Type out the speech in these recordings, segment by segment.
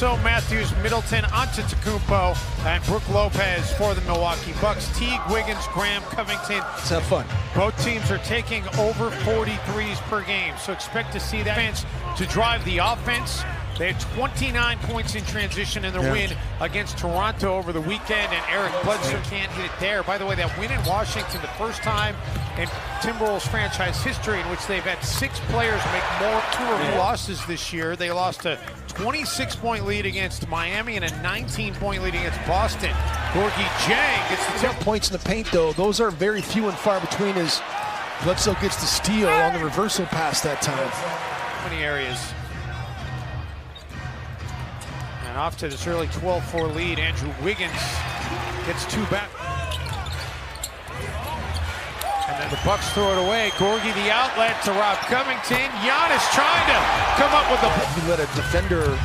Bledsoe, Matthews, Middleton, Antetokounmpo, and Brook Lopez for the Milwaukee Bucks. Teague, Wiggins, Graham, Covington. Let's have fun. Both teams are taking over 40 threes per game, so expect to see that offense to drive the offense. They had 29 points in transition in their win against Toronto over the weekend, and Eric Bledsoe can't hit it there. By the way, that win in Washington, the first time in Timberwolves franchise history in which they've had 6 players make more 2 losses this year. They lost a 26-point lead against Miami and a 19-point lead against Boston. Gorgui Dieng gets the 10 points in the paint, though. Those are very few and far between as Bledsoe gets the steal on the reversal pass that time. Many areas. And off to this early 12-4 lead, Andrew Wiggins gets 2 back. And then the Bucks throw it away. Gorgui the outlet to Rob Covington. Giannis trying to come up with the... You let a defender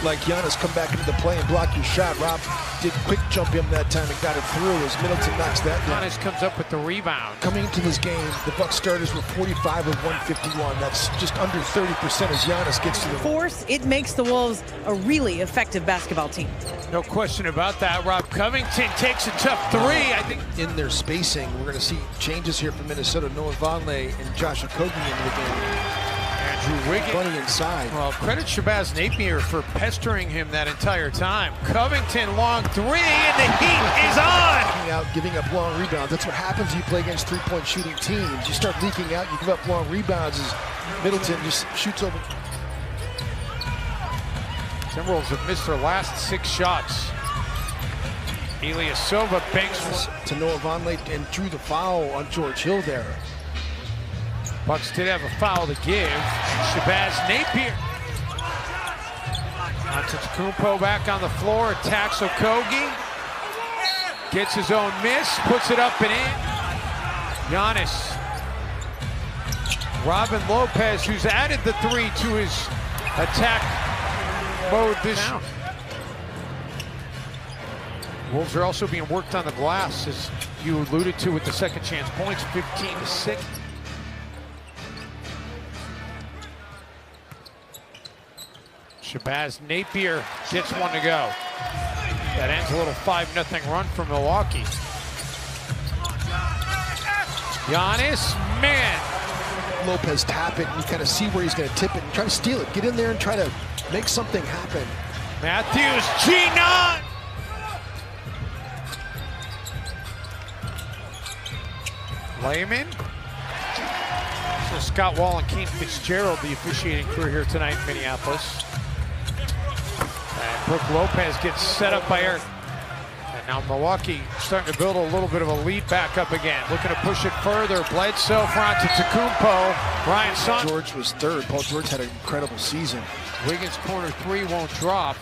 like Giannis come back into the play and block your shot. Rob did quick jump him that time and got it through as Middleton knocks that down. Giannis comes up with the rebound. Coming into this game, the Bucks starters were 45 of 151. That's just under 30% as Giannis gets to the force. It makes the Wolves a really effective basketball team. No question about that. Rob Covington takes a tough 3. I think in their spacing, we're going to see changes here from Minnesota. Noah Vonleh and Josh Okogie into the game. Andrew Wiggins. Bunny inside. Well, credit Shabazz Napier for pestering him that entire time. Covington, long 3, and the heat is on! Out, giving up long rebounds. That's what happens when you play against 3-point shooting teams. You start leaking out, you give up long rebounds as Middleton just shoots over. Timberwolves have missed their last 6 shots. Ilyasova banks to Noah Vonleh and drew the foul on George Hill there. Bucks did have a foul to give. Shabazz Napier. Antetokounmpo back on the floor, attacks Okogie. Gets his own miss, puts it up and in. Giannis. Robin Lopez, who's added the 3 to his attack mode this year. Wolves are also being worked on the glass, as you alluded to with the second chance points, 15-6. Shabazz Napier gets one to go. That ends a little 5-0 run for Milwaukee. Giannis, man. Lopez tap it, and you kind of see where he's going to tip it and try to steal it. Get in there and try to make something happen. Matthews, G9. Layman. So Scott Wall and Kane Fitzgerald, the officiating crew here tonight in Minneapolis. And Brook Lopez gets set up by Eric. And now Milwaukee starting to build a little bit of a lead back up again. Looking to push it further. Bledsoe, Antetokounmpo. Ryan Saunders. George was 3rd. Paul George had an incredible season. Wiggins corner 3 won't drop.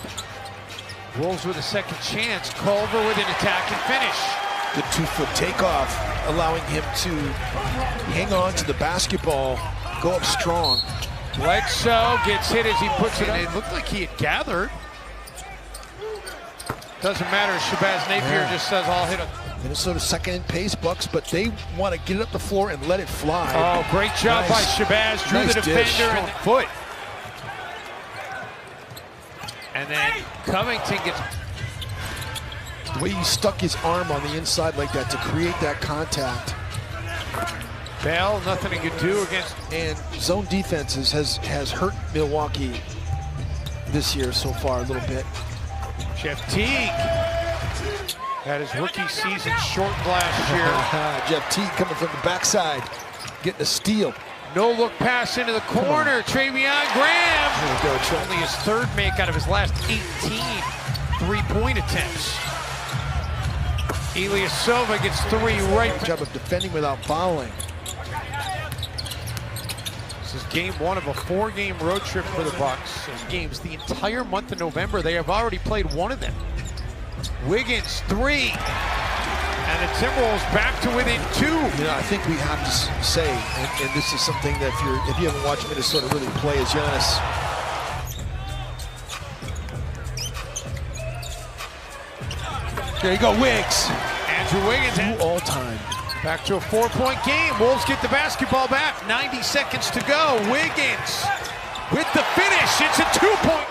Wolves with a second chance. Culver with an attack and finish. The 2-foot takeoff, allowing him to hang on to the basketball, go up strong. Bledsoe gets hit as he puts it up. It looked like he had gathered. Doesn't matter, Shabazz Napier just says, I'll hit him. Minnesota's second in pace, Bucks, but they want to get it up the floor and let it fly. Oh, great job by Shabazz. Drew the defender in the foot. And then Covington gets... The way he stuck his arm on the inside like that to create that contact. Bell, nothing he could do against. And zone defenses has hurt Milwaukee this year so far a little bit. Jeff Teague had his rookie season shortened last year. Jeff Teague coming from the backside, getting a steal. No look pass into the corner. Treveon Graham. There we go, only his 3rd make out of his last 18 3-point attempts. Ilyasova gets 3 right. Job of defending without fouling. This is game 1 of a 4-game road trip for the Bucks. These games, the entire month of November, they have already played 1 of them. Wiggins 3, and the Timberwolves back to within 2. You know, I think we have to say, and this is something that if you haven't watched Minnesota really play, as Giannis. There you go, Wiggs. Andrew Wiggins. All time. Back to a 4-point game. Wolves get the basketball back. 90 seconds to go. Wiggins with the finish. It's a 2-point.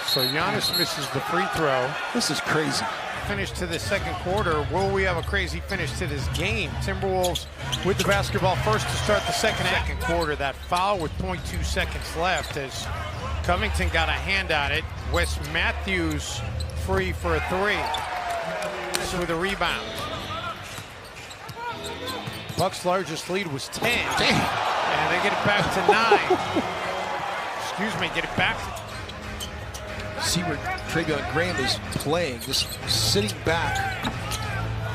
So Giannis misses the free throw. This is crazy. Finish to the second quarter. Will we have a crazy finish to this game? Timberwolves with the basketball first to start the second quarter. That foul with 0.2 seconds left as Covington got a hand on it. Wes Matthews free for a three. With a rebound. Bucks' largest lead was 10. Damn. And they get it back to 9. Excuse me, get it back to... See where Travion Graham is playing, just sitting back.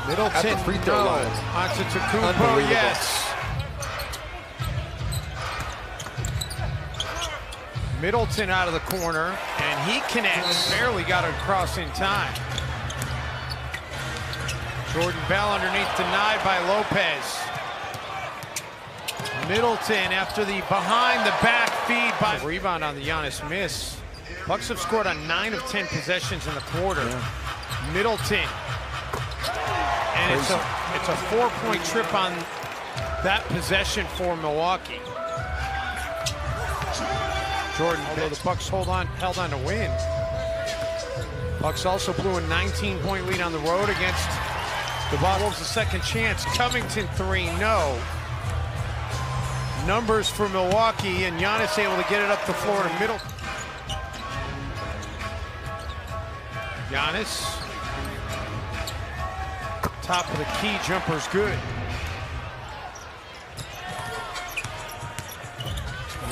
Middleton, at the free throw line. Onto Tacumbo, yes. Middleton out of the corner, and he connects. Barely got it across in time. Jordan Bell underneath, denied by Lopez. Middleton after the behind-the-back feed by... Rebound on the Giannis miss. Bucks have scored on 9 of 10 possessions in the quarter. Yeah. Middleton. And it's a 4-point trip on that possession for Milwaukee. Jordan, although the Bucks held on to win. Bucks also blew a 19-point lead on the road against the Wolves. A second chance. Covington 3, no. Numbers for Milwaukee, and Giannis able to get it up the floor to Middleton. Giannis, top of the key, jumper's good.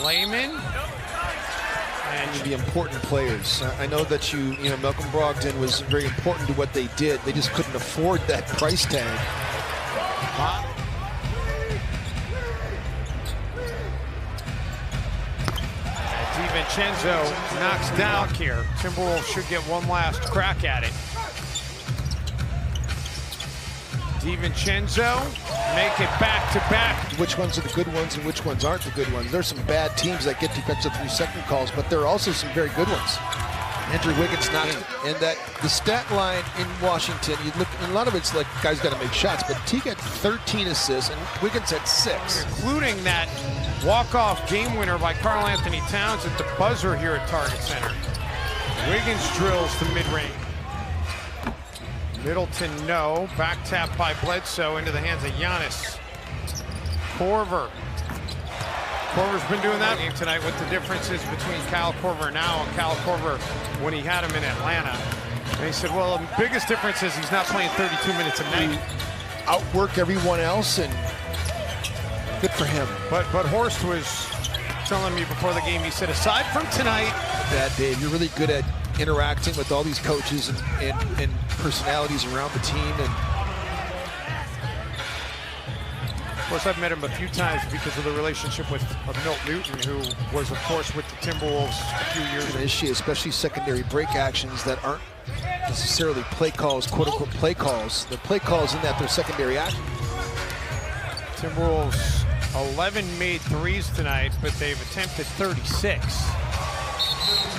Layman. And the important players. I know that you know, Malcolm Brogdon was very important to what they did. They just couldn't afford that price tag. DiVincenzo knocks down here. Timberwolves should get one last crack at it. DiVincenzo make it back-to-back. Which ones are the good ones and which ones aren't the good ones? There's some bad teams that get defensive 3-second calls, but there are also some very good ones. Andrew Wiggins not in. And that the stat line in Washington, you look, and a lot of it's like guys got to make shots, but Teague had 13 assists and Wiggins had 6. Including that walk-off game winner by Karl Anthony Towns at the buzzer here at Target Center. Wiggins drills the mid-range. Middleton, no. Back tap by Bledsoe into the hands of Giannis. Korver. Korver's been doing that game tonight. What the difference is between Kyle Korver now and Kyle Korver when he had him in Atlanta. And he said, well, the biggest difference is he's not playing 32 minutes a night. Outwork everyone else, and good for him. But Horst was telling me before the game, he said, aside from tonight, that Dave, you're really good at interacting with all these coaches and personalities around the team. And of course, I've met him a few times because of the relationship with Milt Newton, who was, of course, with the Timberwolves a few years ago. Issue, especially secondary break actions that aren't necessarily play calls, quote-unquote play calls. The play calls in that they're secondary action. Timberwolves 11 made threes tonight, but they've attempted 36.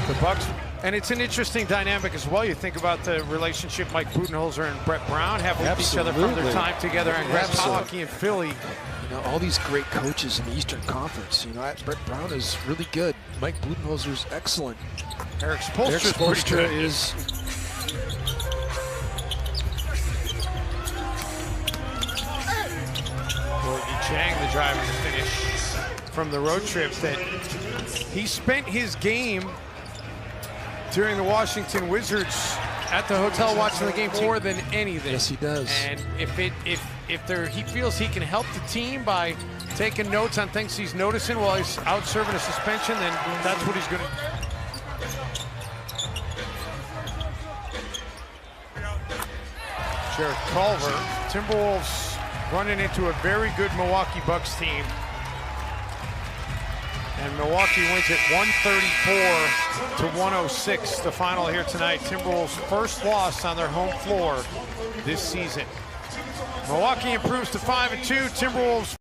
The Bucks, and it's an interesting dynamic as well. You think about the relationship Mike Budenholzer and Brett Brown have with each other from their time together in Milwaukee and Philly. You know, all these great coaches in the Eastern Conference. You know, Brett Brown is really good. Mike Budenholzer is excellent. Eric Spoelstra is. Chang, the drive and the finish from the road trip, that he spent his game during the Washington Wizards at the hotel watching the game more than anything. Yes, he does. And if he feels he can help the team by taking notes on things he's noticing while he's out serving a suspension, then that's what he's going to. Jarrett Culver, Timberwolves running into a very good Milwaukee Bucks team. And Milwaukee wins it 134-106, the final here tonight. Timberwolves' first loss on their home floor this season. Milwaukee improves to 5-2. Timberwolves